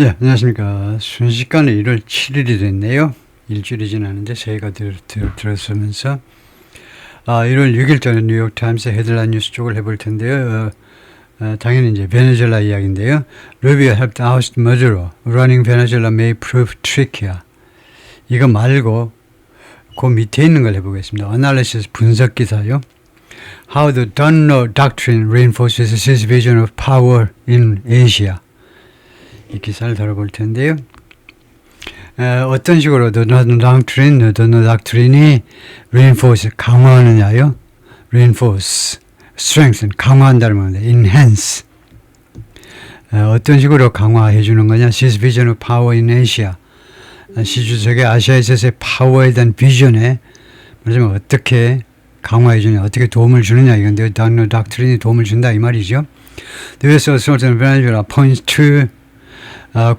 예, 안녕하십니까. 순식간에 1월 7일이 됐네요. 일주일이 지났는데 새해가 들어서면서 1월 6일 전에 뉴욕타임스 헤드라인 뉴스 쪽을 해볼 텐데요. 당연히 이제 베네수엘라 이야기인데요. Rubio helped oust Maduro. Running Venezuela may prove trickier. 이거 말고 그 밑에 있는 걸 해보겠습니다. Analysis 분석 기사요. How the Don't Know Doctrine reinforces his vision of power in Asia. 이 기사를 다뤄볼 텐데요. 어떤 식으로 The Doctrine이 reinforce, 강화하느냐요? reinforce, strengthen, 강화한다는 말입니다. enhance. 어떤 식으로 강화해 주는 거냐? His vision of power in Asia. 시 주석의 아시아에 있어서의 파워에 대한 비전에 말하자면 어떻게 강화해 주냐, 어떻게 도움을 주느냐 이건데요. The Doctrine이 도움을 준다 이 말이죠. The U.S. assault on Venezuela points to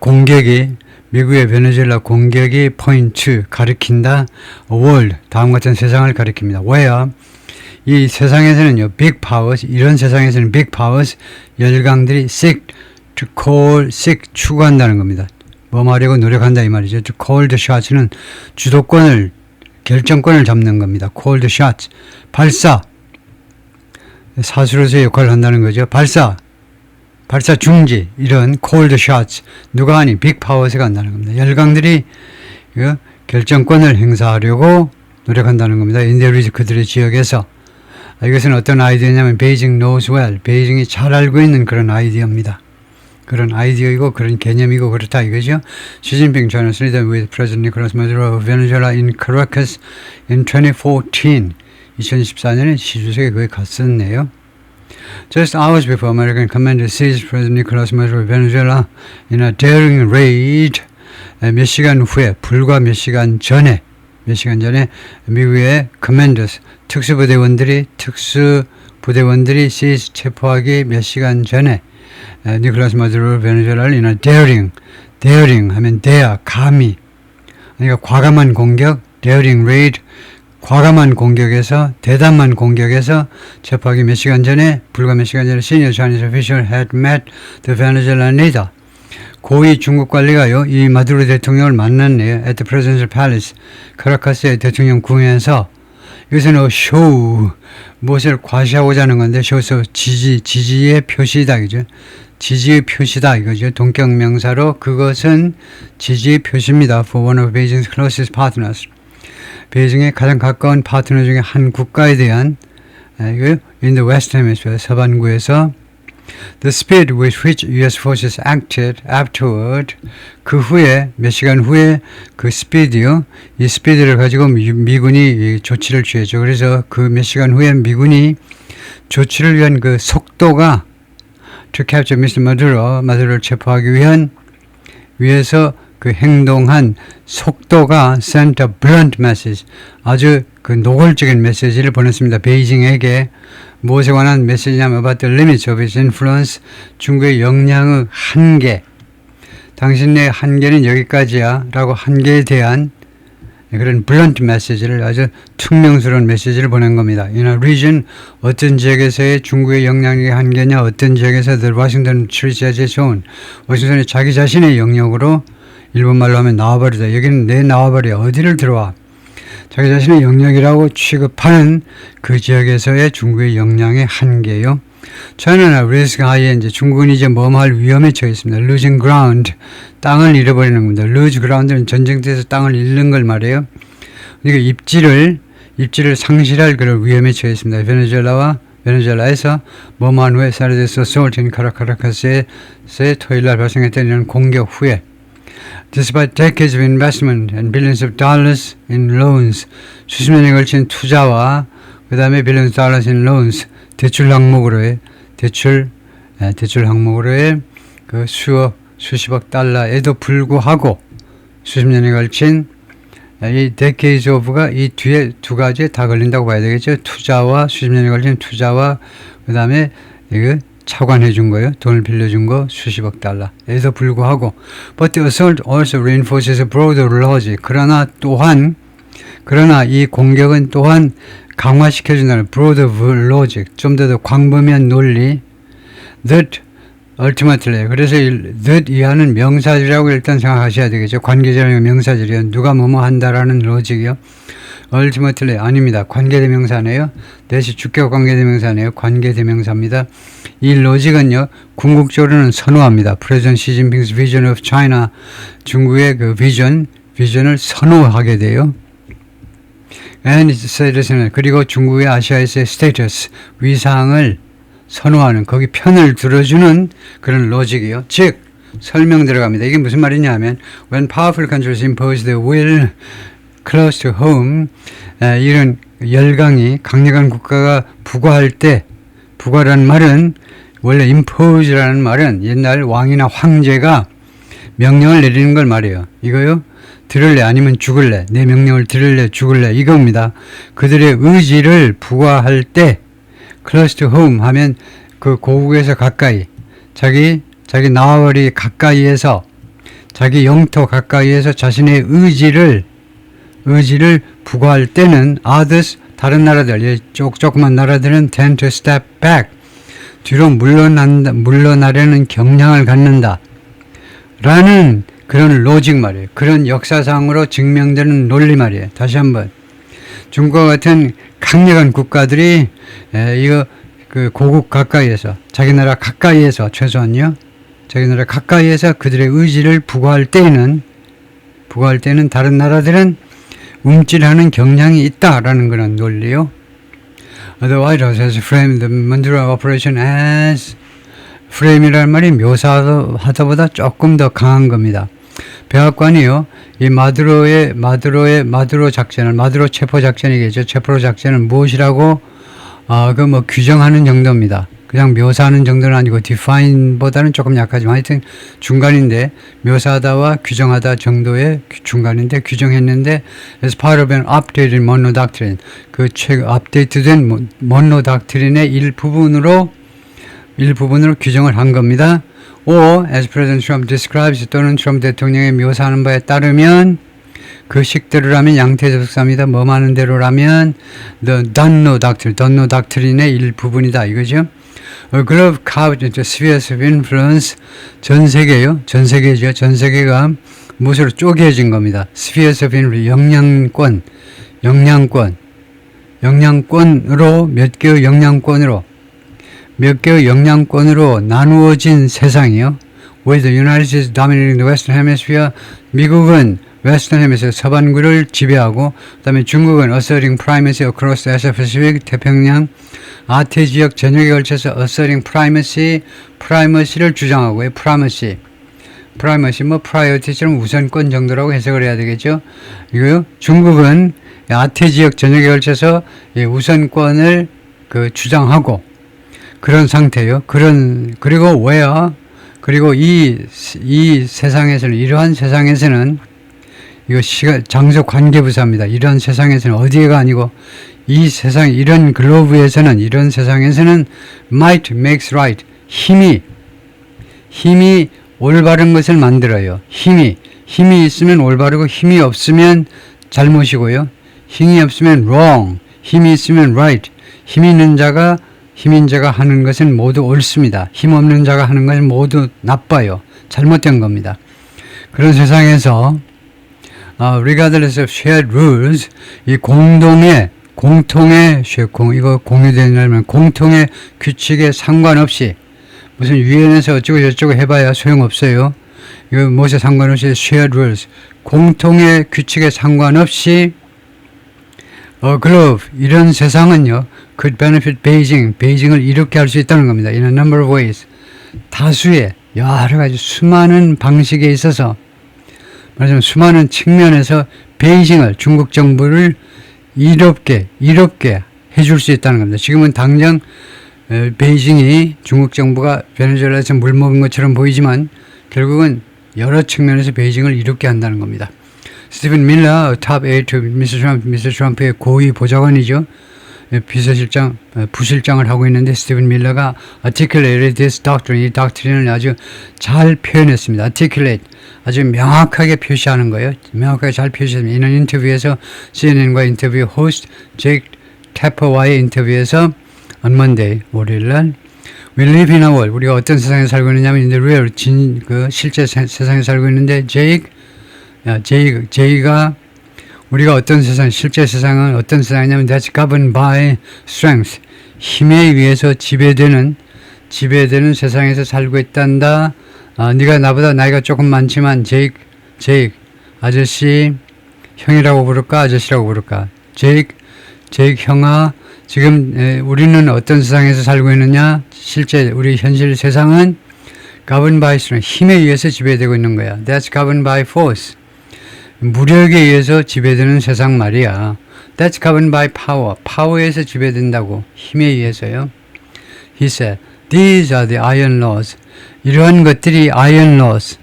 공격이 미국의 베네수엘라 공격이 포인트 가리킨다. world 다음 같은 세상을 가리킵니다. where 이 세상에서는요 big powers 이런 세상에서는 big powers 열강들이 seek to call seek 추구한다는 겁니다. 뭐 하려고 노력한다 이 말이죠. to call the shots는 주도권을 결정권을 잡는 겁니다. call the shots 발사 사수로서의 역할을 한다는 거죠. 발사 중지 이런 cold shots 누가 하니 빅 파워스가 한다는 겁니다. 열강들이 결정권을 행사하려고 노력한다는 겁니다. 인데리즈 그들의 지역에서 이것은 어떤 아이디어냐면 베이징 knows well 베이징이 잘 알고 있는 그런 아이디어입니다. 그런 아이디어이고 그런 개념이고 그렇다 이거죠. 시진핑 China's leader with President Nicolas Maduro of Venezuela in Caracas in 2014 2014년에 시 주석이 거기 갔었네요. Just hours before American commanders seized President Nicolas Maduro of Venezuela in a daring raid, 몇 시간 후에, 불과 몇 시간 전에 미국의 commanders, 특수부대원들이 seize, 체포하기 몇 시간 전에 니콜라스 마두로 베네수엘라를 in a daring 하면 dare, 감히, 그러니까 과감한 공격, daring raid, 과감한 공격에서 대담한 공격에서 체포하기 불과 몇 시간 전에 senior Chinese official had met the Venezuelan leader. 고위 중국 관리가요 이 마두로 대통령을 만났네요. at the presidential palace 카라카스의 대통령 궁에서 이것은 쇼 무엇을 과시하고자 하는 건데 쇼에서 지지의 표시다 이죠. 지지의 표시다 이거죠. 동격 명사로 그것은 지지의 표시입니다. for one of Beijing's closest partners. 베이징의 가장 가까운 파트너 중에 한 국가에 대한 in the Western Hemisphere 서반구에서 the speed with which U.S. forces acted afterward 그 후에 몇 시간 후에 그 스피드요 이 스피드를 가지고 미군이 조치를 취했죠. 그래서 그 몇 시간 후에 미군이 조치를 위한 그 속도가 to capture Mr. 마두로를 체포하기 위해서 그 행동한 속도가 sent a blunt message 아주 그 노골적인 메시지를 보냈습니다. 베이징에게 무엇에 관한 메시지냐면 about the limits of its influence 중국의 영향의 한계 당신의 한계는 여기까지야 라고 한계에 대한 그런 blunt 메시지를 아주 퉁명스러운 메시지를 보낸 겁니다. In a region 어떤 지역에서의 중국의 영향력의 한계냐 어떤 지역에서 the Washington treats as its own 워싱턴이 자기 자신의 영역으로 일본말로 하면 나와버리다. 여기는 내 나와버려. 어디를 들어와. 자기 자신의 영역이라고 취급하는 그 지역에서의 중국의 역량의 한계요. China나 risk high에 이제 중국은 이제 뭐할 위험에 처해 있습니다. losing ground. 땅을 잃어버리는 겁니다. lose ground는 전쟁터에서 땅을 잃는 걸 말해요. 그러니까 입지를 상실할 그런 위험에 처해 있습니다. 베네수엘라에서 뭐한 후에 사르데스 assault in 카라카스의 토요일날 발생했던 이런 공격 후에 Despite decades of investment and billions of dollars in loans, 수십 년에 걸친 투자와 그 다음에 billions of dollars in loans, 대출 항목으로의 그 수십억 달러에도 불구하고 수십 년에 걸친 이 decades of가 이 뒤에 두 가지에 다 걸린다고 봐야 되겠죠. 투자와 수십 년에 걸친 투자와 그 다음에 이거 차관해 준 거예요. 돈을 빌려준 거 수십억 달러에도 불구하고 But the assault also reinforces a broader logic. 그러나 이 공격은 또한 강화시켜준다는 broader logic, 좀 더 광범위한 논리 that ultimately. 그래서 that 이하는 명사절이라고 일단 생각하셔야 되겠죠. 관계절이고 명사절이요. 누가 뭐뭐 한다라는 로직이요. ultimately 아닙니다. 관계대명사네요. 대시 주격 관계대명사네요. 관계대명사입니다. 이 로직은요. 궁극적으로는 선호합니다. President Xi Jinping's vision of China. 중국의 그 비전을 선호하게 돼요. and status는 그리고 중국의 아시아에서의 status 위상을 선호하는 거기 편을 들어주는 그런 로직이요. 즉 설명 들어갑니다. 이게 무슨 말이냐 하면 when powerful countries impose their will close to home 이런 열강이 강력한 국가가 부과할 때 부과라는 말은 원래 impose라는 말은 옛날 왕이나 황제가 명령을 내리는 걸 말해요. 이거요. 들을래 아니면 죽을래 내 명령을 들을래 죽을래 이겁니다. 그들의 의지를 부과할 때 close to home 하면 그 고국에서 가까이 자기 나와버리 가까이에서 자기 영토 가까이에서 자신의 의지를 부과할 때는 others 다른 나라들 조그만 나라들은 tend to step back 뒤로 물러나려는 경향을 갖는다 라는 그런 로직 말이에요. 그런 역사상으로 증명되는 논리 말이에요. 다시 한번 중국과 같은 강력한 국가들이 이거 그 고국 가까이에서 자기 나라 가까이에서 최소한요. 자기 나라 가까이에서 그들의 의지를 부과할 때는 다른 나라들은 움찔하는 경향이 있다라는 그런 논리요. The White House has framed the Mandurah operation as 프레임이라는 말이 묘사하다보다 조금 더 강한 겁니다. 백악관이요, 이 마두로 작전을, 마두로 체포 작전이겠죠. 체포 작전은 무엇이라고, 규정하는 정도입니다. 그냥 묘사하는 정도는 아니고, define보다는 조금 약하지만 하여튼 중간인데, 묘사하다와 규정하다 정도의 중간인데, 규정했는데, as part of an updated Monroe Doctrine, 업데이트된 Monroe Doctrine의 일부분으로 규정을 한 겁니다. or as President Trump describes 또는 트럼프 대통령이 묘사하는 바에 따르면 그 식대로라면 양태접사입니다. 뭐 많은 대로라면 the Dunno Doctrine의 일부분이다 이거죠. A glove carved into spheres of influence 전 세계죠. 전 세계가 무엇으로 쪼개진 겁니다. spheres of influence 영향권으로 몇 개의 영향권으로 나누어진 세상이요. With the United States dominating the Western Hemisphere, 미국은 Western Hemisphere 서반구를 지배하고, 그 다음에 중국은 asserting primacy across the Asia-Pacific 태평양 아태 지역 전역에 걸쳐서 asserting primacy를 주장하고요. primacy priority처럼 우선권 정도라고 해석을 해야 되겠죠. 이거요. 중국은 아태 지역 전역에 걸쳐서 우선권을 주장하고. 그런 상태요. 그리고 이 세상에서는, 이러한 세상에서는, 이거 장소 관계부사입니다. 이러한 세상에서는 어디에가 아니고, 이런 글로브에서는, 이런 세상에서는, might makes right. 힘이 올바른 것을 만들어요. 힘이 있으면 올바르고, 힘이 없으면 잘못이고요. 힘이 없으면 wrong. 힘이 있으면 right. 힘인 자가 하는 것은 모두 옳습니다. 힘없는 자가 하는 것은 모두 나빠요. 잘못된 겁니다. 그런 세상에서 regardless of shared rules 이 공통의 공유되는 공통의 규칙에 상관없이 무슨 유엔에서 어쩌고 저쩌고 해봐야 소용없어요. 이거 무엇에 상관없이 shared rules 공통의 규칙에 상관없이 glove 이런 세상은요 could benefit 베이징을 이렇게 할 수 있다는 겁니다. In a number of ways 다수의 여러 가지 수많은 방식에 있어서 말하자면 수많은 측면에서 베이징을 중국 정부를 이롭게 해줄 수 있다는 겁니다. 지금은 당장 베이징이 중국 정부가 베네수엘라에서 물먹은 것처럼 보이지만 결국은 여러 측면에서 베이징을 이롭게 한다는 겁니다. 스티븐 밀러, 탑 에이트 미스터 트럼프의 고위 보좌관이죠. 부실장을 하고 있는데 스티븐 밀러가 articulated this doctrine, 이 doctrine을 아주 잘 표현했습니다. articulate, 아주 명확하게 표시하는 거예요. 명확하게 잘 표시했습니다. 이는 인터뷰에서 CNN과 인터뷰 호스트 제이크 태퍼와의 인터뷰에서 on Monday, 월요일날 We live in a world. 우리가 어떤 세상에 살고 있느냐면 in the real, 실제 세상에 살고 있는데 제이가 우리가 어떤 세상, 실제 세상은 어떤 세상이냐면 that's governed by strength. 힘에 의해서 지배되는 세상에서 살고 있단다. 네가 나보다 나이가 조금 많지만 제이크 아저씨, 형이라고 부를까 아저씨라고 부를까? 제이크 형아, 지금 우리는 어떤 세상에서 살고 있느냐? 실제 우리 현실 세상은 governed by strength, 힘에 의해서 지배되고 있는 거야. That's governed by force. 무력에 의해서 지배되는 세상 말이야. That's governed by power. 파워에서 지배된다고. 힘에 의해서요. He said, these are the iron laws. 이러한 것들이 iron laws.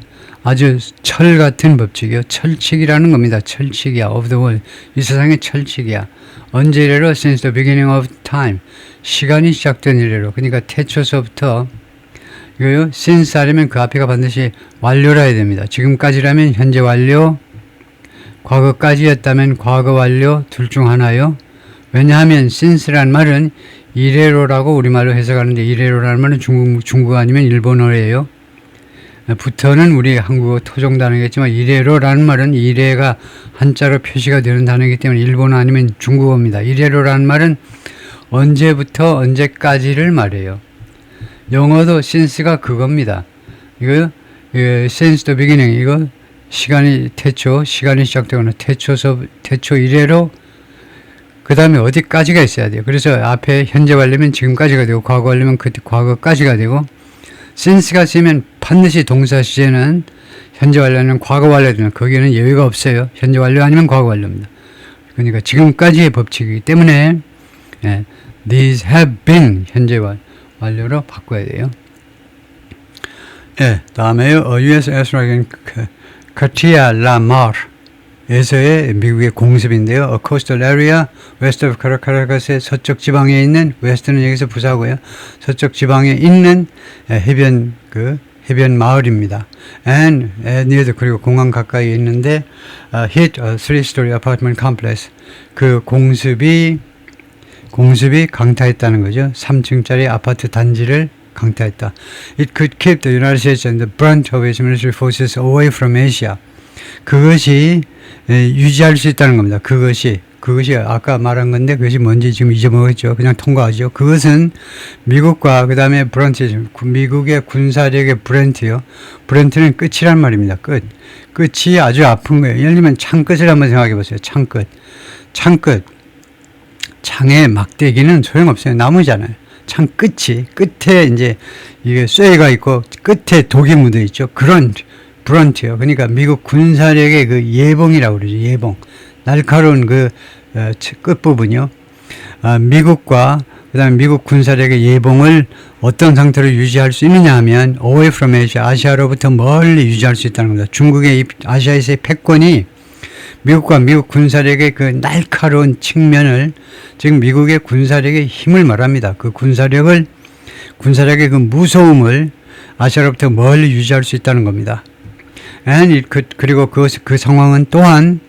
아주 철 같은 법칙이요. 철칙이라는 겁니다. 철칙이야. Of the world. 이 세상의 철칙이야. 언제 이래로? Since the beginning of time. 시간이 시작된 이래로. 그러니까 태초서부터 이거요. since 하려면 그 앞에가 반드시 완료라 해야 됩니다. 지금까지라면 현재 완료, 과거까지였다면 과거 완료, 둘 중 하나요. 왜냐하면 since란 말은 이래로라고 우리말로 해석하는데 이래로라는 말은 중국 아니면 일본어예요. 부터는 우리 한국어 토종 단어겠지만 이래로라는 말은 이래가 한자로 표시가 되는 단어이기 때문에 일본어 아니면 중국어입니다. 이래로라는 말은 언제부터 언제까지를 말해요. 영어도 since가 그겁니다. 이거 since the beginning, 이거 시간이 시간이 시작되거나 태초 이래로 그 다음에 어디까지가 있어야 돼요. 그래서 앞에 현재 완료면 지금까지가 되고 과거 완료면 그때 과거까지가 되고 since가 쓰면 반드시 동사 시제는 현재 완료는 과거 완료되면 거기에는 예외가 없어요. 현재 완료 아니면 과거 완료입니다. 그러니까 지금까지의 법칙이기 때문에 these have been 현재 완료로 바꿔야 돼요. 다음에요. US Airstrike 카티아 라마르 에서의 미국의 공습인데요. A coastal area west of Caracas의 서쪽 지방에 있는, west는 여기서 부사고요. 서쪽 지방에 있는 해변 마을입니다. And near the, 그리고 공항 가까이에 있는데 hit a three-story apartment complex. 그 공습이 강타했다는 거죠. 3층짜리 아파트 단지를 강타했다. It could keep the United States and the brunt of its military forces away from Asia. 그것이 유지할 수 있다는 겁니다. 그것이 아까 말한 건데 그것이 뭔지 지금 잊어먹었죠. 그냥 통과하죠. 그것은 미국과 그 다음에 브런트, 미국의 군사력의 브렌트요. 브렌트는 끝이란 말입니다. 끝이 아주 아픈 거예요. 예를 들면 창끝을 한번 생각해 보세요. 창의 막대기는 소용없어요. 나무잖아요. 창 끝에 이제 이게 쇠가 있고 끝에 독이 묻어 있죠. 그런 브런트요. 그러니까 미국 군사력의 그 예봉이라고 그러죠. 예봉. 날카로운 그 끝부분이요. 미국과 그다음에 미국 군사력의 예봉을 어떤 상태로 유지할 수 있느냐 하면 away from Asia, 아시아로부터 멀리 유지할 수 있다는 겁니다. 중국의 아시아에서의 패권이 미국과 미국 군사력의 그 날카로운 측면을, 지금 미국의 군사력의 힘을 말합니다. 그 군사력의 그 무서움을 아시아로부터 멀리 유지할 수 있다는 겁니다. 그리고 그 상황은 또한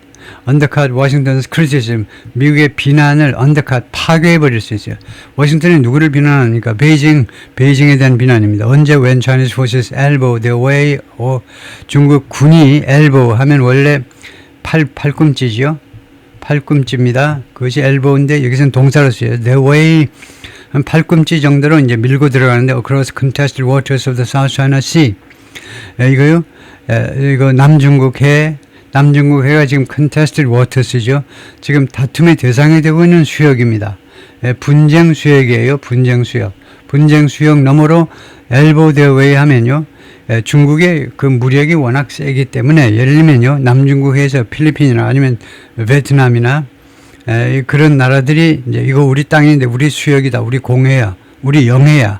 undercut Washington's criticism, 미국의 비난을 undercut, 파괴해버릴 수 있어요. 워싱턴이 누구를 비난하니까 베이징에 대한 비난입니다. 언제 when Chinese forces elbow their way, 중국 군이 elbow 하면 원래 팔꿈치지요. 팔꿈치입니다. 그것이 elbow인데 여기서는 동사로 쓰여요. their way, 한 팔꿈치 정도로 이제 밀고 들어가는데 across contested waters of the South China Sea. 이거 남중국해가 지금 contested waters죠. 지금 다툼의 대상이 되고 있는 수역입니다. 분쟁 수역이에요. 분쟁 수역 너머로 elbow their way 하면요. 중국의 그 무력이 워낙 세기 때문에 예를 들면요. 남중국해에서 필리핀이나 아니면 베트남이나 그런 나라들이 이제 이거 우리 땅인데 우리 수역이다. 우리 공해야. 우리 영해야.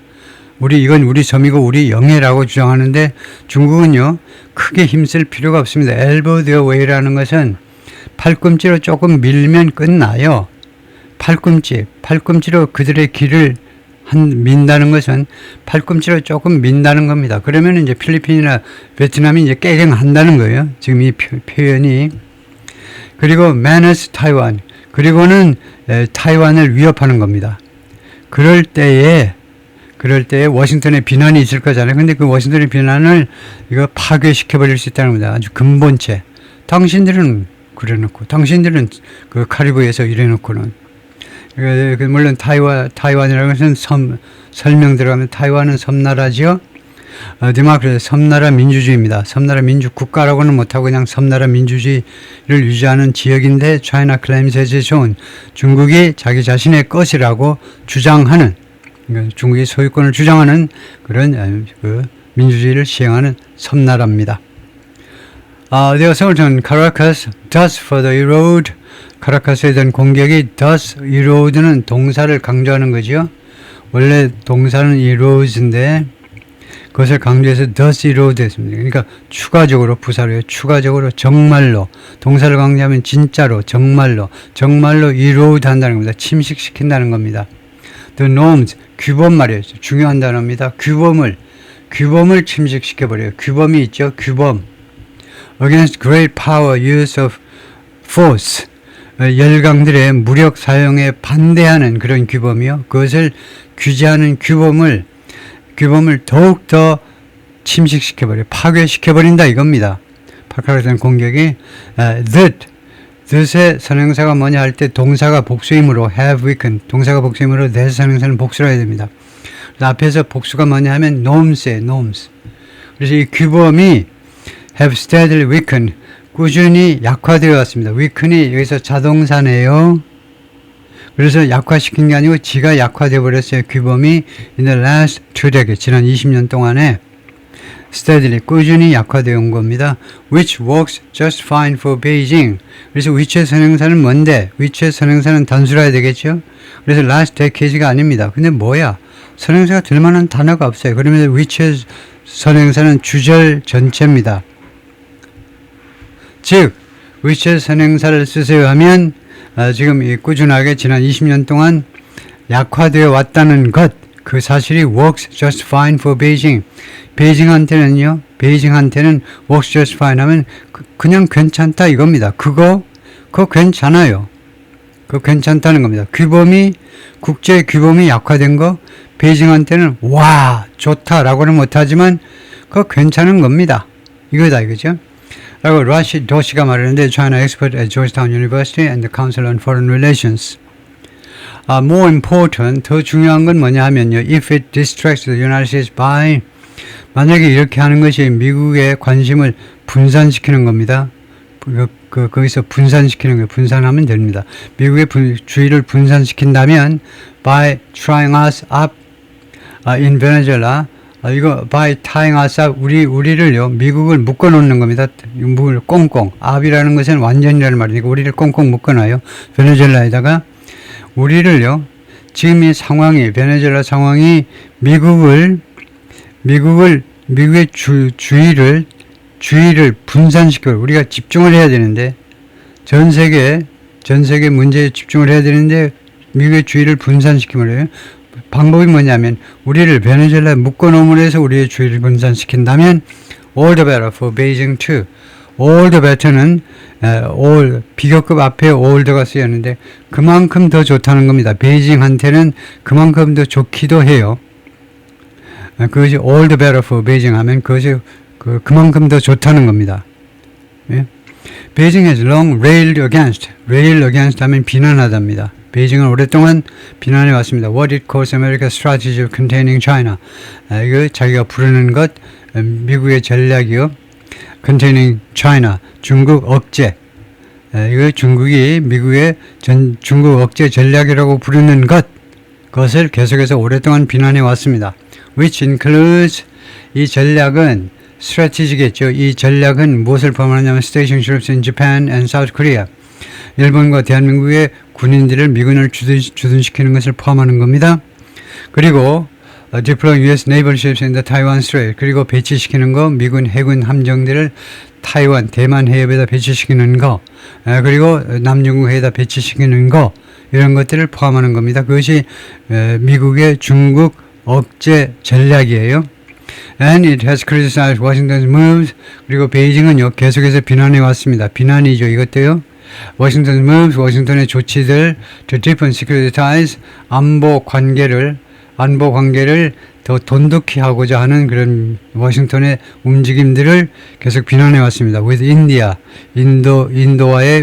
이건 우리 섬이고 우리 영해라고 주장하는데 중국은요. 크게 힘쓸 필요가 없습니다. elbow their way라는 것은 팔꿈치로 조금 밀면 끝나요. 팔꿈치로 그들의 길을 민다는 것은 팔꿈치로 조금 민다는 겁니다. 그러면 이제 필리핀이나 베트남이 이제 깨갱한다는 거예요. 지금 이 표현이. 그리고 menace Taiwan. 그리고는 타이완을 위협하는 겁니다. 그럴 때에 그럴 때 워싱턴에 비난이 있을 거잖아요. 근데 그 워싱턴의 비난을 이거 파괴시켜버릴 수 있다는 겁니다. 아주 근본체. 당신들은 그래놓고, 당신들은 그 카리브에서 이래놓고는. 물론 타이완이라는 것은 설명 들어가면 타이완은 섬나라지요. 데모크라시 섬나라 민주주의입니다. 섬나라 민주 국가라고는 못하고 그냥 섬나라 민주주의를 유지하는 지역인데 China claims as its own. 중국이 자기 자신의 것이라고 주장하는, 중국이 소유권을 주장하는 그런 그 민주주의를 시행하는 섬나라입니다. The assault on Caracas does further erode. 카라카스에 대한 공격이 does erode는 동사를 강조하는 거죠. 원래 동사는 erode인데 그것을 강조해서 does erode 했습니다. 그러니까 추가적으로 부사로요. 추가적으로 정말로 동사를 강조하면 진짜로 정말로 erode 한다는 겁니다. 침식시킨다는 겁니다. The norms 규범 말이에요. 중요한 단어입니다. 규범을 침식시켜버려요. 규범이 있죠. 규범. Against great power use of force. 열강들의 무력 사용에 반대하는 그런 규범이요. 그것을 규제하는 규범을 더욱더 침식시켜버려, 파괴시켜버린다 이겁니다. 파카라스는 공격이 that의 선행사가 뭐냐 할 때 동사가 복수이므로 have weakened, 동사가 복수이므로 that 선행사는 복수라 해야 됩니다. 그래서 앞에서 복수가 뭐냐 하면 norms. 그래서 이 규범이 have steadily weakened, 꾸준히 약화되어 왔습니다. weaken이 여기서 자동사네요. 그래서 약화시킨 게 아니고 지가 약화되어 버렸어요. 규범이 in the last 2 decades, 지난 20년 동안에 steadily, 꾸준히 약화되어 온 겁니다. which works just fine for Beijing. 그래서 which의 선행사는 뭔데? which의 선행사는 단수라야 되겠죠? 그래서 last decades가 아닙니다. 근데 뭐야? 선행사가 될 만한 단어가 없어요. 그러면 which의 선행사는 주절 전체입니다. 즉, which의 선행사를 쓰세요 하면 지금 꾸준하게 지난 20년 동안 약화되어 왔다는 것, 그 사실이 works just fine for Beijing. 베이징한테는 works just fine 하면 그냥 괜찮다 이겁니다. 그거 괜찮아요. 그거 괜찮다는 겁니다. 국제 규범이 약화된 거, 베이징한테는 와, 좋다라고는 못하지만 그거 괜찮은 겁니다. 이거다 이거죠. 라고 라시 도시가 말했는데 China expert at Georgetown University and the Council on Foreign Relations. More important, 더 중요한 건 뭐냐 하면요. If it distracts the United States by, 만약에 이렇게 하는 것이 미국의 관심을 분산시키는 겁니다. 거기서 분산시키는 거예요. 분산하면 됩니다. 미국의 주의를 분산시킨다면 by trying us up in Venezuela, 이거 by tying us up, 우리를요, 미국을 묶어놓는 겁니다. 묶을 꽁꽁. up이라는 것은 완전이라는 말이니까 우리를 꽁꽁 묶어놔요. 베네수엘라에다가 우리를요, 지금 이 상황이, 베네수엘라 상황이 미국의 주의를 분산시켜, 우리가 집중을 해야 되는데, 전 세계 문제에 집중을 해야 되는데, 미국의 주의를 분산시키면 방법이 뭐냐면, 우리를 베네수엘라에 묶어놓음으로 해서 우리의 주의를 분산시킨다면, all the better for Beijing too. all the better는 all, 비교급 앞에 all the가 쓰였는데, 그만큼 더 좋다는 겁니다. 베이징한테는 그만큼 더 좋기도 해요. 그것이 all the better for Beijing 하면 그것이 그만큼 더 좋다는 겁니다. 예? Beijing has long railed against 하면 비난하답니다. 베이징은 오랫동안 비난해 왔습니다. What it calls America's strategy of containing China. 이거 자기가 부르는 것, 미국의 전략이요. containing China, 중국 억제. 이거 중국이 미국의 중국 억제 전략이라고 부르는 그것을 계속해서 오랫동안 비난해 왔습니다. Which includes, 이 전략은 strategy겠죠. 이 전략은 무엇을 포함하냐면 station troops in Japan and South Korea. 일본과 대한민국의 군인들을 미군을 주둔시키는 것을 포함하는 겁니다. 그리고 deploy US naval ships in the Taiwan Strait. 그리고 배치시키는 거, 미군 해군 함정들을 타이완, 대만 해협에다 배치시키는 거, 그리고 남중국 해에다 배치시키는 거, 이런 것들을 포함하는 겁니다. 그것이 미국의 중국 억제 전략이에요. And it has criticized Washington's moves. 그리고 베이징은요, 계속해서 비난해 왔습니다. 비난이죠, 이것도요. Washington's moves, 워싱턴의 조치들 to deepen security ties, 안보 관계를 안보 관계를 더 돈독히 하고자 하는 그런 워싱턴의 움직임들을 계속 비난해 왔습니다. With India, 인도와의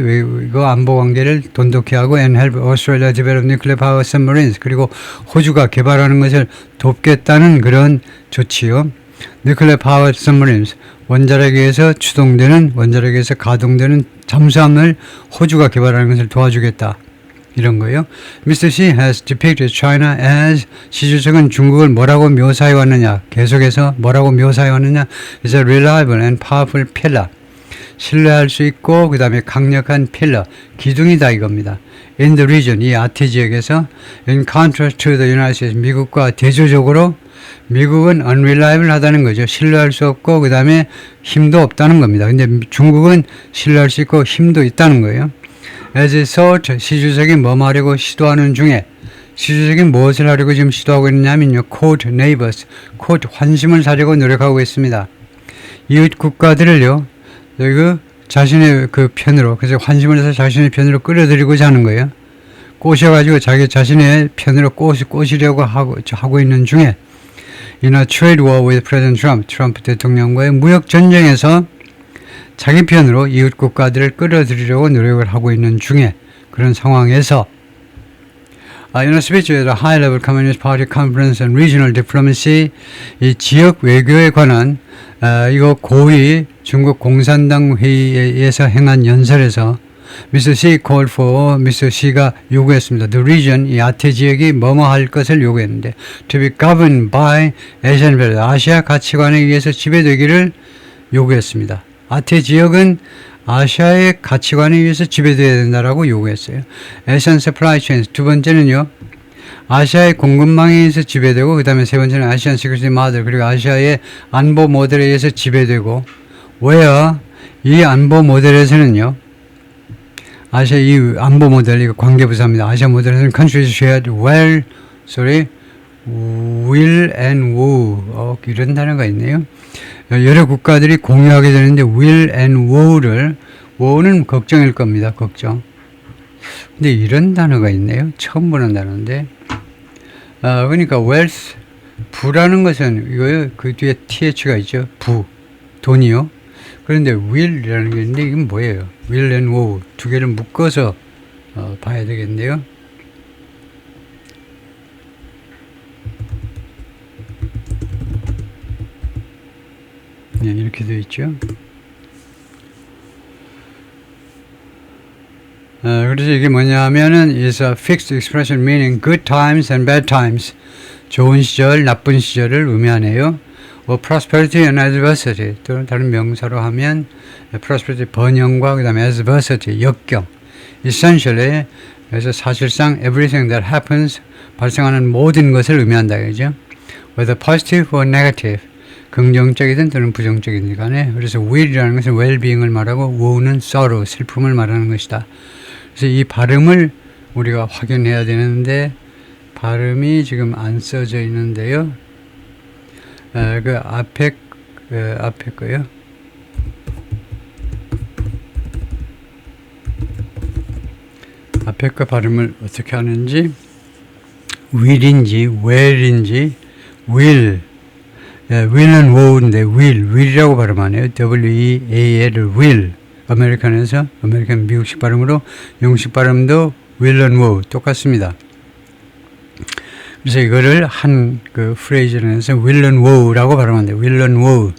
그 안보 관계를 돈독히 하고 and help Australia develop nuclear power submarines. 그리고 호주가 개발하는 것을 돕겠다는 그런 조치요. Nuclear power submarines. 원자력에서 추동되는, 원자력에서 가동되는 잠수함을 호주가 개발하는 것을 도와주겠다. 이런 거예요. Mr. Xi has depicted China as 시 주석은 중국을 뭐라고 묘사해 왔느냐, 계속해서 뭐라고 묘사해 왔느냐, is a reliable and powerful pillar. 신뢰할 수 있고 그 다음에 강력한 필러, 기둥이다 이겁니다. In the region, 이 아태 지역에서 in contrast to the United States, 미국과 대조적으로 미국은 unreliable 하다는 거죠. 신뢰할 수 없고 그 다음에 힘도 없다는 겁니다. 근데 중국은 신뢰할 수 있고 힘도 있다는 거예요. As a sort, 시 주석이 뭐 하려고 시도하는 중에, 시 주석이 무엇을 하려고 지금 시도하고 있느냐면요, court neighbors, court 환심을 사려고 노력하고 있습니다. 이웃 국가들을요, 그 자신의 그 편으로, 그래서 환심을 해서 자신의 편으로 끌어들이고자 하는 거예요. 꼬셔가지고 자기 자신의 편으로 꼬시려고 하고 있는 중에, in a trade war with President Trump, 트럼프 대통령과의 무역 전쟁에서 자기 편으로 이웃 국가들을 끌어들이려고 노력을 하고 있는 중에 그런 상황에서 in a speech at a high-level Communist Party conference on regional diplomacy, 이 지역 외교에 관한 이거 고위 중국 공산당 회의에서 행한 연설에서 Mr. Xi called for, Mr. Xi가 요구했습니다. The region, 이 아태 지역이 뭐뭐 할 것을 요구했는데 to be governed by Asian values, 아시아 가치관에 의해서 지배되기를 요구했습니다. 아태 지역은 아시아의 가치관에 의해서 지배되어야 된다라고 요구했어요. Asian supply chains, 두 번째는요, 아시아의 공급망에 의해서 지배되고, 그 다음에 세 번째는 Asian security model, 그리고 아시아의 안보 모델에 의해서 지배되고, where 이 안보 모델에서는요, 아시아 이 안보 모델, 이거 관계부사입니다. 아시아 모델에서는 countries shared will and woe, 이런 단어가 있네요. 여러 국가들이 공유하게 되는데 will and woe는 걱정일 겁니다. 걱정. 근데 이런 단어가 있네요. 처음 보는 단어인데. 그러니까 wealth, 부라는 것은 이거요. 그 뒤에 th가 있죠. 부, 돈이요. 그런데 will이라는 게 있는데 이건 뭐예요? will and woe 두 개를 묶어서 봐야 되겠네요. 네, 이렇게 되어 있죠. 그래서 이게 뭐냐 하면은 is a fixed expression meaning good times and bad times. 좋은 시절, 나쁜 시절을 의미하네요. prosperity and adversity. 또는 다른 명사로 하면 prosperity 번영과 그 다음에 adversity 역경. essentially 그래서 사실상 everything that happens 발생하는 모든 것을 의미한다 그죠? whether positive or negative. 긍정적이든 또는 부정적이든 간에. 그래서 will이라는 것은 well-being을 말하고 woe는 sorrow, 슬픔을 말하는 것이다. 그래서 이 발음을 우리가 확인해야 되는데 발음이 지금 안 써져 있는데요. 그 앞에 거요. 앞에 거 발음을 어떻게 하는지 will인지 well인지 will will은 woe인데 will이라고 발음하네요. W-E-A-L will. 아메리칸에서 아메리칸 미국식 발음으로 영식 발음도 will and woe 똑같습니다. 그래서 이거를 한 그 프레이즈를 해서 will and woe라고 발음한대. will and woe.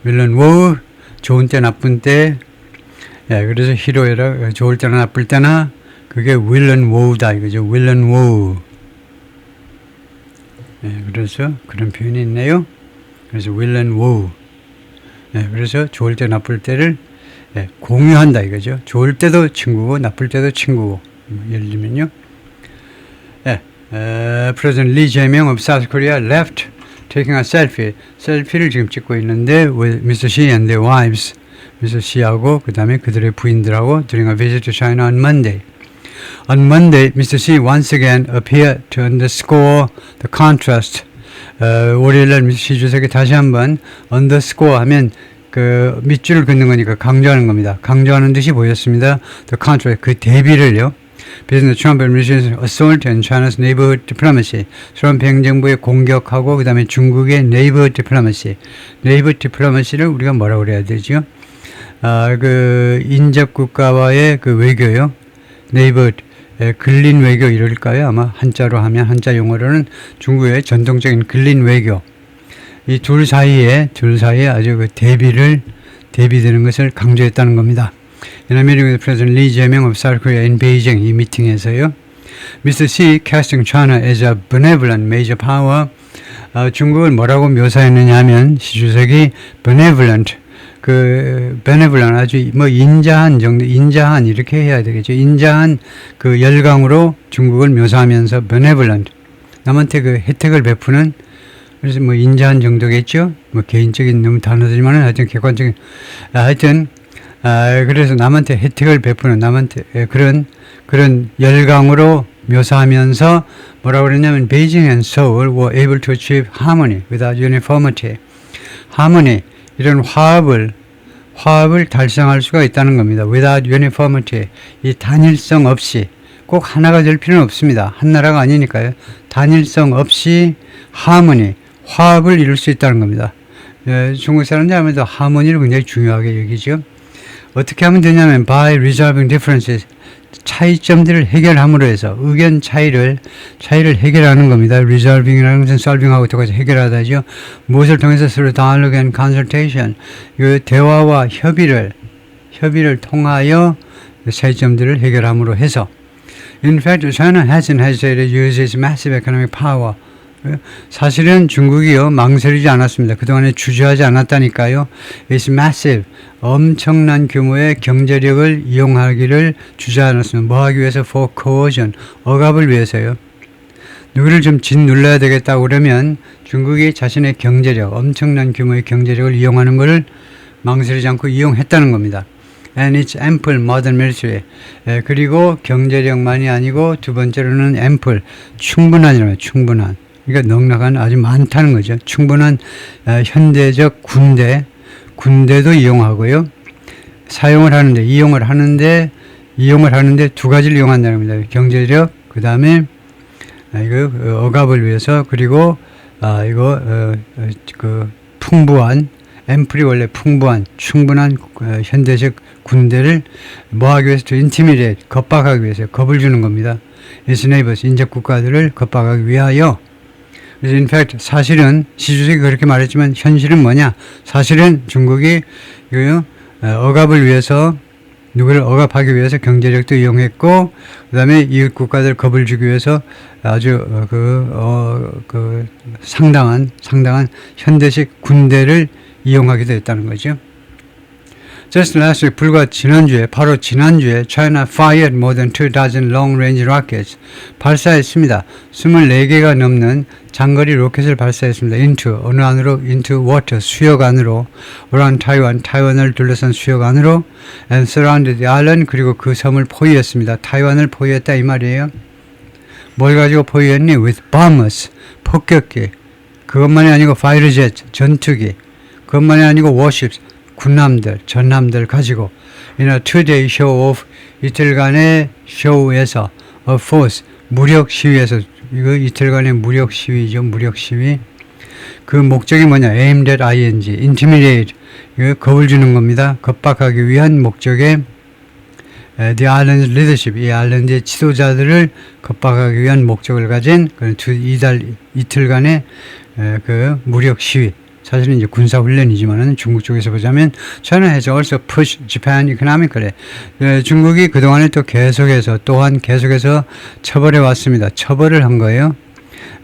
will and woe 좋은 때 나쁜 때. 그래서 히로에라 좋을 때나 나쁠 때나 그게 will and woe다 이거죠. will and woe. 그래서 그런 표현이 있네요. 그래서 will and woe. 그래서 좋을 때 나쁠 때를 공유한다 이거죠. 좋을 때도 친구고 나쁠 때도 친구고. 예를 들면요. President Lee Jae-myung of South Korea left taking a selfie. 셀피를 지금 찍고 있는데 with Mr. Xi and their wives. Mr. Xi하고 그 다음에 그들의 부인들하고 during a visit to China on Monday. On Monday, Mr. Xi once again appeared to underscore the contrast. 월요일날 시 주석이 다시 한번 underscore 하면 그 밑줄을 긋는 거니까 강조하는 겁니다. 강조하는 듯이 보였습니다. The contrast, 그 대비를요. President Trump administration assault on China's neighborhood diplomacy. 트럼프 행정부의 공격하고 그 다음에 중국의 neighborhood diplomacy. neighborhood diplomacy를 우리가 뭐라고 그래야 되죠? 그 인접 국가와의 그 외교요. neighborhood. 근린 외교 이럴까요? 아마 한자로 하면 한자 용어로는 중국의 전통적인 근린 외교. 이 둘 사이에 아주 그 대비되는 것을 강조했다는 겁니다. In a meeting with President Lee Jae-myung of South Korea in Beijing, 이 미팅에서요. Mr. Xi casting China as a benevolent major power. 중국을 뭐라고 묘사했느냐 하면 시 주석이 benevolent, benevolent 아주 뭐 인자한 정도, 인자한 이렇게 해야 되겠죠. 인자한 그 열강으로 중국을 묘사하면서 benevolent, 남한테 그 혜택을 베푸는, 그래서 뭐 인자한 정도겠죠. 뭐 개인적인 너무 단어지만은 하여튼 객관적인, 그래서 남한테 혜택을 베푸는, 남한테 그런 열강으로 묘사하면서 뭐라고 그랬냐면 Beijing and Seoul were able to achieve harmony without uniformity. harmony, 이런 화합을 달성할 수가 있다는 겁니다. without uniformity, 이 단일성 없이, 꼭 하나가 될 필요는 없습니다. 한 나라가 아니니까요. 단일성 없이 harmony, 화합을 이룰 수 있다는 겁니다. 중국 사람들 아무래도 하모니를 굉장히 중요하게 여기죠. 어떻게 하면 되냐면 by resolving differences, 차이점들을 해결함으로 해서 의견 차이를 해결하는 겁니다. resolving이라는 것은 solving하고 똑같이 해결하다죠. 무엇을 통해서 through dialogue and consultation, 그 대화와 협의를 통하여 차이점들을 해결함으로 해서 in fact, China hasn't hesitated to use its massive economic power. 사실은 중국이요 망설이지 않았습니다. 그동안에 주저하지 않았다니까요. It's massive, 엄청난 규모의 경제력을 이용하기를 주저하지 않았습니다. 뭐 하기 위해서? For coercion, 억압을 위해서요. 누구를 좀 짓눌러야 되겠다고 그러면 중국이 자신의 경제력, 엄청난 규모의 경제력을 이용하는 것을 망설이지 않고 이용했다는 겁니다. And its ample modern military. 그리고 경제력만이 아니고 두 번째로는 ample, 충분한이라면 충분한. 그러니까 넉넉한, 아주 많다는 거죠. 충분한 현대적 군대도 이용하고요. 이용을 하는데 두 가지를 이용한다는 겁니다. 경제력, 그 다음에 억압을 위해서, 그리고 풍부한, 앰플이 원래 풍부한, 충분한 현대적 군대를 뭐 하기 위해서? to intimidate, 겁박하기 위해서, 겁을 주는 겁니다. its neighbors, 인접 국가들을 겁박하기 위하여. 그래서 in fact, 사실은 시주석이 그렇게 말했지만 현실은 뭐냐? 사실은 중국이 억압을 위해서, 누구를 억압하기 위해서 경제력도 이용했고, 그 다음에 이웃 국가들 겁을 주기 위해서 아주 상당한 현대식 군대를 이용하게 됐다는 거죠. Just last week, 바로 지난주에 China fired more than 24 long-range rockets. 발사했습니다. 24개가 넘는 장거리 로켓을 발사했습니다. 어느 안으로? into water, 수역 안으로. around Taiwan, 타이완을 둘러싼 수역 안으로. and surrounded the island, 그리고 그 섬을 포위했습니다. 타이완을 포위했다 이 말이에요. 뭘 가지고 포위했니? with bombers, 폭격기. 그것만이 아니고 fighter jets, 전투기. 그것만이 아니고 warships, 전함들 가지고 in a two-day show of, 이틀간의 쇼에서 of force, 무력 시위에서, 이거 이틀간의 무력 시위죠. 무력 시위. 그 목적이 뭐냐? aimed at intimidate, 이거 겁을 주는 겁니다. 겁박하기 위한 목적에 the island's leadership, 이 아일랜드의 지도자들을 겁박하기 위한 목적을 가진 이틀간의 그 무력 시위. 사실은 이제 군사훈련이지만은 중국 쪽에서 보자면 China has also pushed Japan economically. 중국이 그동안에 또한 계속해서 처벌해 왔습니다. 처벌을 한 거예요.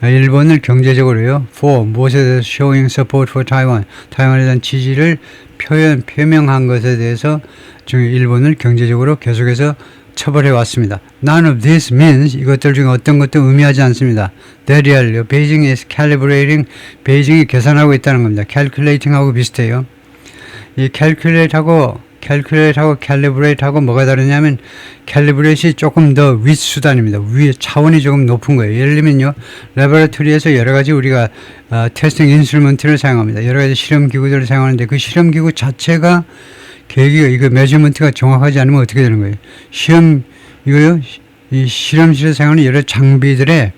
일본을 경제적으로요. for, 무엇에 대해서 showing support for Taiwan. 타이완에 대한 지지를 표명한 것에 대해서 일본을 경제적으로 계속해서 처벌해 왔습니다. None of this means, 이것들 중에 어떤 것도 의미하지 않습니다. That Beijing is calibrating, 베이징이 계산하고 있다는 겁니다. calculating하고 비슷해요. 이 calculate하고 calibrate하고 뭐가 다르냐면 calibrate이 조금 더 윗수단입니다. 위에 차원이 조금 높은 거예요. 예를 들면요, 레버러토리에서 여러 가지 우리가 테스팅 인스트루먼트를 사용합니다. 여러 가지 실험 기구들을 사용하는데 그 실험 기구 자체가 계기가, 이거 메저먼트가 정확하지 않으면 어떻게 되는 거예요? 이 실험실에 사용하는 여러 장비들의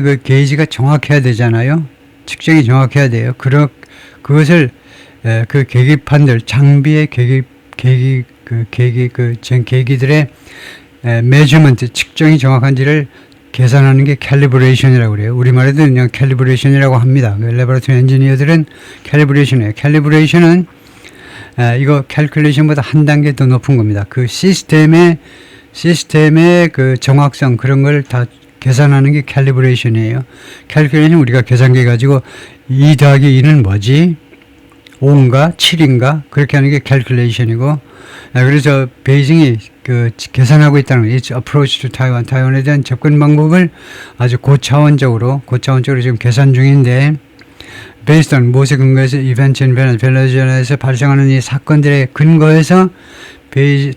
그 게이지가 정확해야 되잖아요. 측정이 정확해야 돼요. 그것을 그 계기판들, 장비의 계기들의 measurement, 측정이 정확한지를 계산하는 게 캘리브레이션이라고 그래요. 우리말에도 그냥 캘리브레이션이라고 합니다. 레버러토리 엔지니어들은 캘리브레이션이에요. 캘리브레이션은 이거 캘큘레이션보다 한 단계 더 높은 겁니다. 그 시스템의 그 정확성, 그런 걸 다 계산하는 게 캘리브레이션이에요. 캘큘레이션 우리가 계산기 가지고 2 더하기 2는 뭐지? 5인가 7인가 그렇게 하는 게 캘큘레이션이고, 그래서 베이징이 그 계산하고 있다는 거예요. Its approach to Taiwan, 타이완에 대한 접근 방법을 아주 고차원적으로 지금 계산 중인데, based on 무엇에 근거해서 events in 베네수엘라에서 발생하는 이 사건들의 근거해서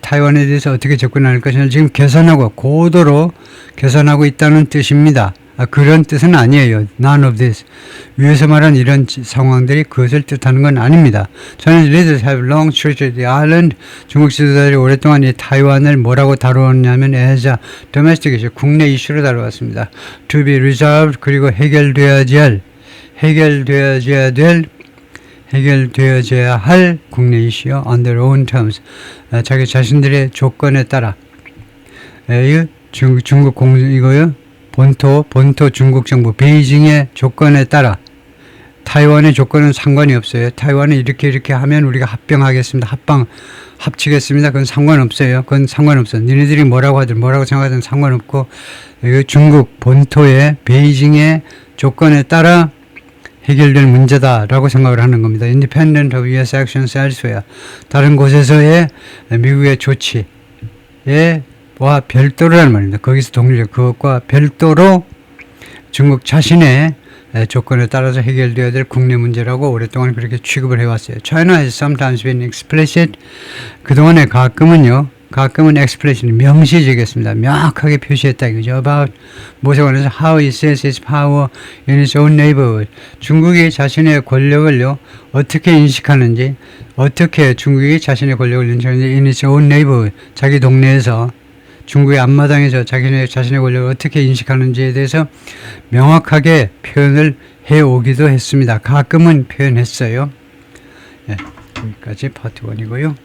타이완에 대해서 어떻게 접근할 것인가 지금 계산하고 고도로 계산하고 있다는 뜻입니다. 그런 뜻은 아니에요. None of this. 위에서 말한 이런 상황들이 그것을 뜻하는 건 아닙니다. Chinese leaders have long treated the island. 중국 지도자들이 오랫동안 이 타이완을 뭐라고 다루었냐면 as a domestic issue, 국내 이슈로 다루었습니다. To be resolved, 그리고 해결되어져야 할 국내 이슈요. On their own terms. 자기 자신들의 조건에 따라. 중국 이거요. 본토 중국 정부 베이징의 조건에 따라. 타이완의 조건은 상관이 없어요. 타이완은 이렇게 하면 우리가 합병하겠습니다. 합치겠습니다. 그건 상관없어요. 니네들이 뭐라고 생각하든 상관없고, 중국 본토의 베이징의 조건에 따라 해결될 문제다라고 생각을 하는 겁니다. Independent of U.S. actions elsewhere. 다른 곳에서의 미국의 조치에 와 별도로라는 말입니다. 거기서 그것과 별도로 중국 자신의 조건에 따라서 해결되어야 될 국내 문제라고 오랫동안 그렇게 취급을 해왔어요. China has sometimes been explicit. 그동안에 가끔은 explicit, 명시적이었습니다. 명확하게 표시했다 이거죠. About 무엇에 관해서 how it says its power in its own neighborhood. 중국이 자신의 권력을요 어떻게 인식하는지, 중국이 자신의 권력을 인식하는지 in its own neighborhood, 자기 동네에서, 중국의 앞마당에서 자신의 권력을 어떻게 인식하는지에 대해서 명확하게 표현을 해오기도 했습니다. 가끔은 표현했어요. 여기까지 파트 1이고요.